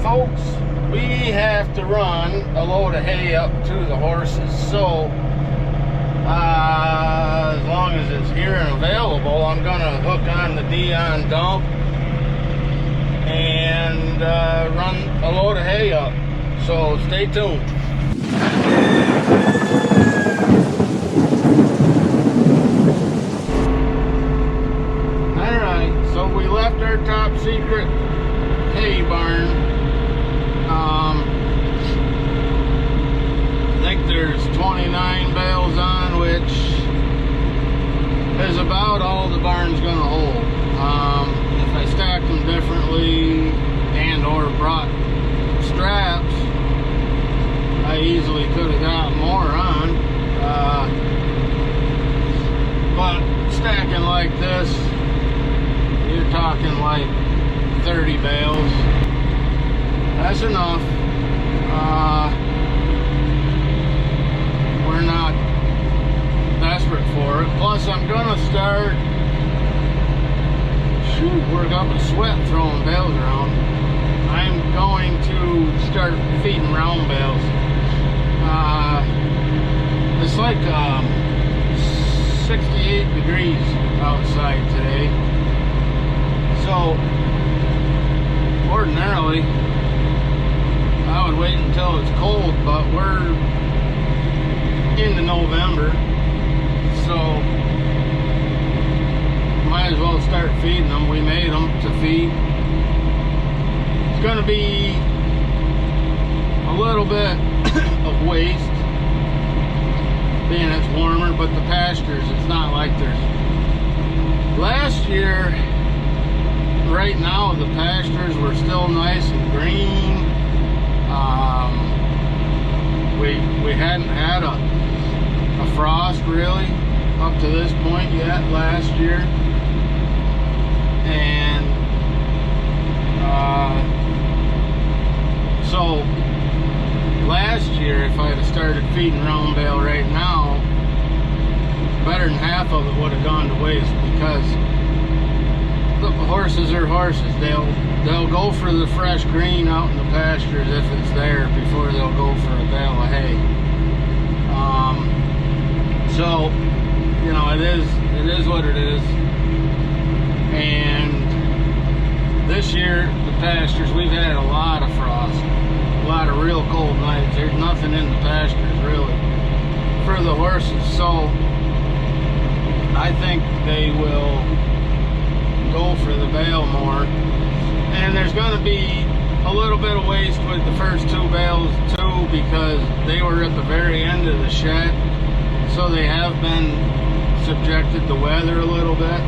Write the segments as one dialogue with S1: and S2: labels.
S1: folks, we have to run a load of hay up to the horses, so as long as it's here and available, I'm gonna hook on the Dion dump and run a load of hay up, so stay tuned. Alright, so we left our top secret hay barn. I think there's 29 bales on, which is about all the barn's gonna hold. If I stacked them differently and or brought straps, I easily could have got more on. But stacking like this, you're talking like 30 bales. That's enough. We're not desperate for it. Plus, I'm gonna start work up a sweat throwing bales around. I'm going to start feeding round bales. It's like 68 degrees outside today. So ordinarily I would wait until it's cold, but we're into November, so might as well start feeding them. We made them to feed. It's gonna be a little bit of waste being it's warmer, but the pastures, it's not like there's last year. Right now the pastures were still nice and green. We hadn't had a frost really up to this point yet last year, and so last year if I had started feeding round bale right now, better than half of it would have gone to waste, because the horses are horses. They'll go for the fresh green out in the pastures if it's there before they'll go for a bale of hay. So you know, it is what it is. And this year the pastures, we've had a lot of frost, a lot of real cold nights. There's nothing in the pastures really for the horses, so I think they will go for the bale more. And there's going to be a little bit of waste with the first two bales too, because they were at the very end of the shed, so they have been subjected to weather a little bit.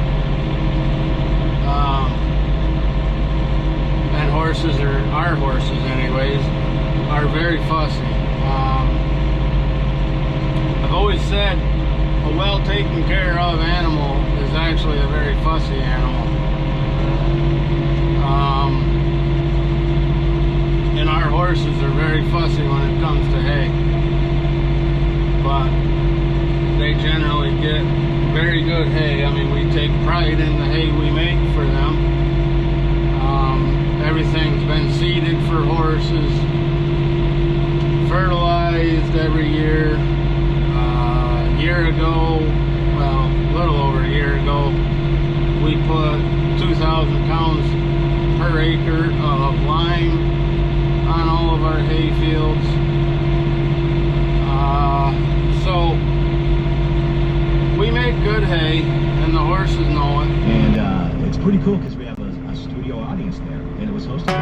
S1: And horses our horses anyways, are very fussy. I've always said a well taken care of animal is actually a very fussy animal. And our horses are very fussy when it comes to hay, but they generally get very good hay. I mean, we take pride in the hay we make for them. Everything's been seeded for horses, fertilized every year. A year ago, well, a little over a year ago, we put 2,000 pounds per acre of lime on all of our hay fields. So we make good hay, and the horses know it.
S2: And it's pretty cool because we have a studio audience there, and it was hosted by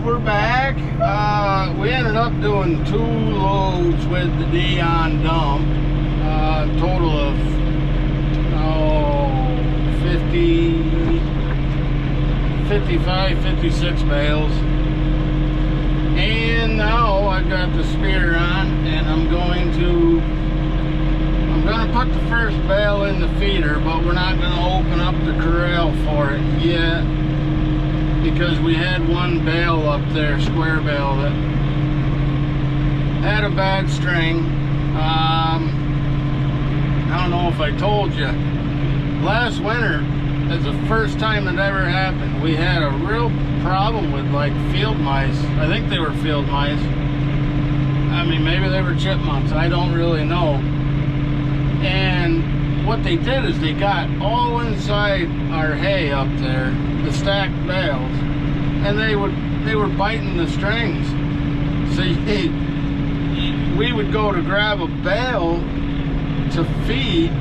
S1: we're back. We ended up doing 2 loads with the Dion dump. Total of 55, 56 bales. And now I've got the spear on, and I'm gonna put the first bale in the feeder, but we're not gonna open up the corral for it yet, because we had one bale up there, square bale, that had a bad string. I don't know if I told you, last winter is the first time it ever happened. We had a real problem with like field mice. I think they were field mice. I mean, maybe they were chipmunks, I don't really know. And what they did is they got all inside our hay up there, the stacked bales, and they were biting the strings. So we would go to grab a bale to feed,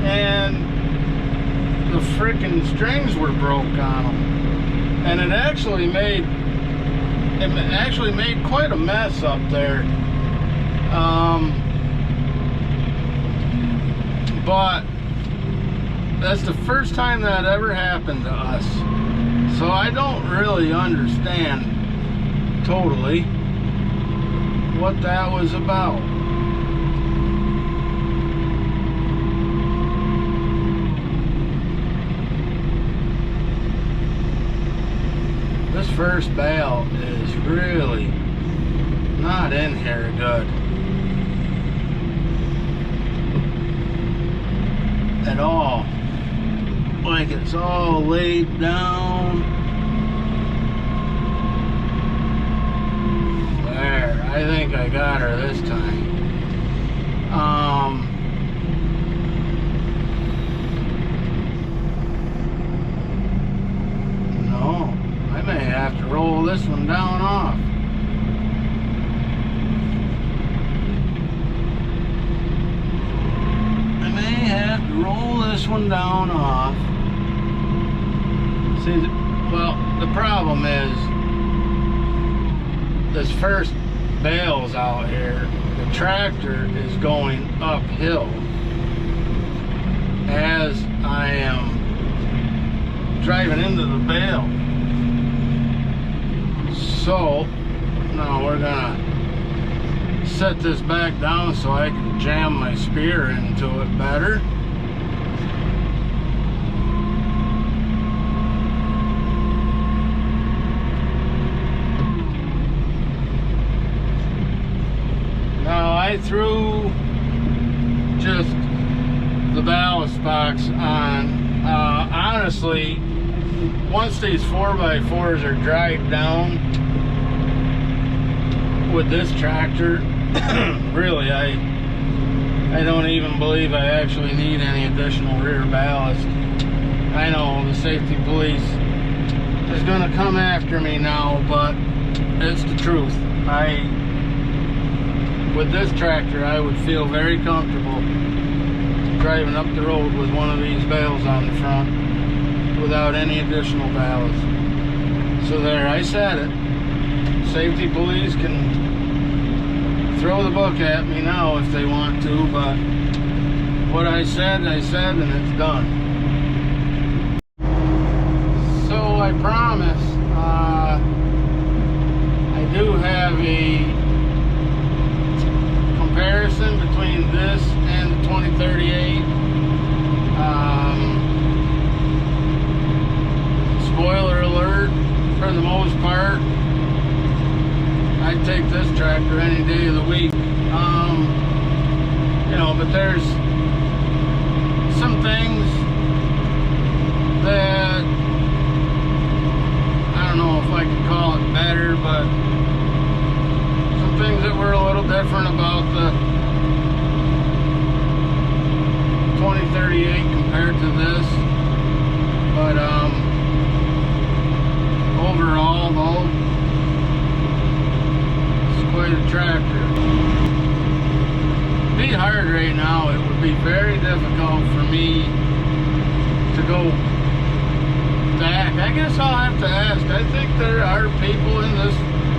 S1: and the freaking strings were broke on them, and it actually made quite a mess up there. But that's the first time that ever happened to us, so I don't really understand totally what that was about. This first bale is really not in here good at all. Like, it's all laid down. There, I think I got her this time. No, I may have to roll this one down off. Roll this one down off. See, well, the problem is this first bale's out here. The tractor is going uphill as I am driving into the bale. So now we're gonna set this back down so I can jam my spear into it better. I threw just the ballast box on. Honestly, once these 4x4s are dried down with this tractor, really, I don't even believe I actually need any additional rear ballast. I know the safety police is going to come after me now, but it's the truth. With this tractor, I would feel very comfortable driving up the road with one of these bales on the front without any additional ballast. So there, I said it. Safety police can throw the book at me now if they want to, but what I said, and it's done. So I promise, I do have a comparison between this and the 2038. Spoiler alert, for the most part, I'd take this tractor any day of the week. You know, but there's some things that I don't know if I could call it better, but some things that were a little different about the 2038 compared to this. But overall, though, it's quite a tractor. It'd be hard right now. It would be very difficult for me to go back. I guess I'll have to ask. I think there are people in this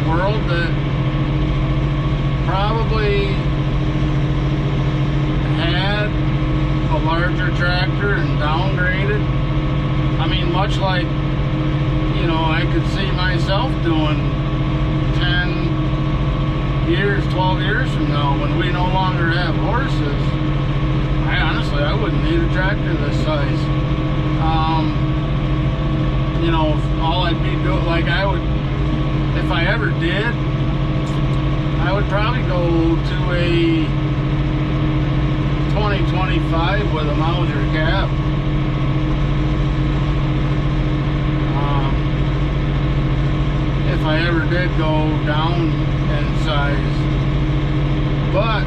S1: world that probably had a larger tractor and downgraded. I mean, much like, you know, I could see myself doing 10 years, 12 years from now when we no longer have horses. I wouldn't need a tractor this size. You know, all I'd be doing, like I would, if I ever did, I would probably go to a 2025 with a Mauser cab. If I ever did go down in size. But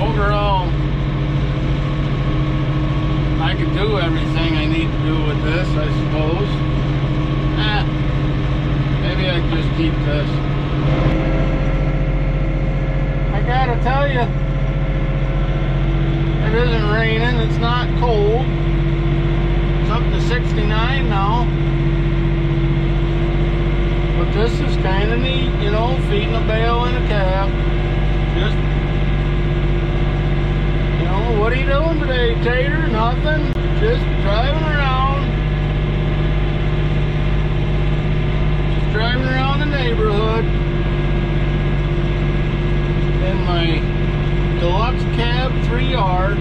S1: overall, I could do everything I need to do with this, I suppose. Maybe I could just keep this. I gotta tell you, it isn't raining, it's not cold. It's up to 69 now. But this is kind of neat, you know, feeding a bale in a cab. Just, you know, what are you doing today, Tater? Nothing. Just driving around. Just driving around the neighborhood in my deluxe cab 3R.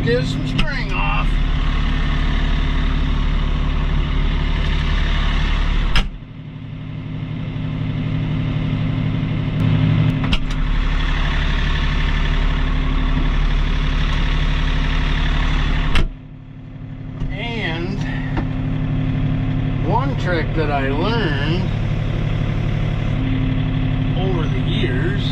S1: Get some spring off. And one trick that I learned over the years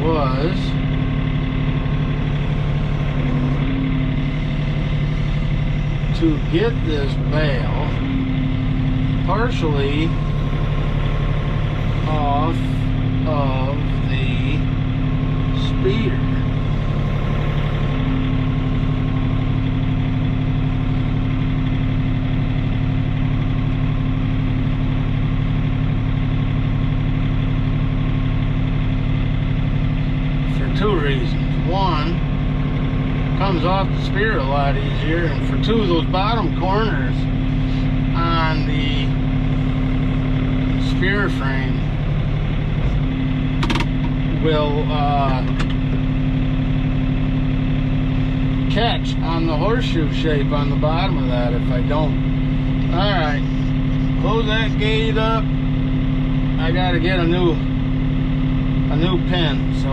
S1: was to get this bale partially off of the speeder. Two reasons. One, comes off the spear a lot easier, and for two, those bottom corners on the spear frame will catch on the horseshoe shape on the bottom of that if I don't. Alright, close that gate up. I gotta get a new pin, so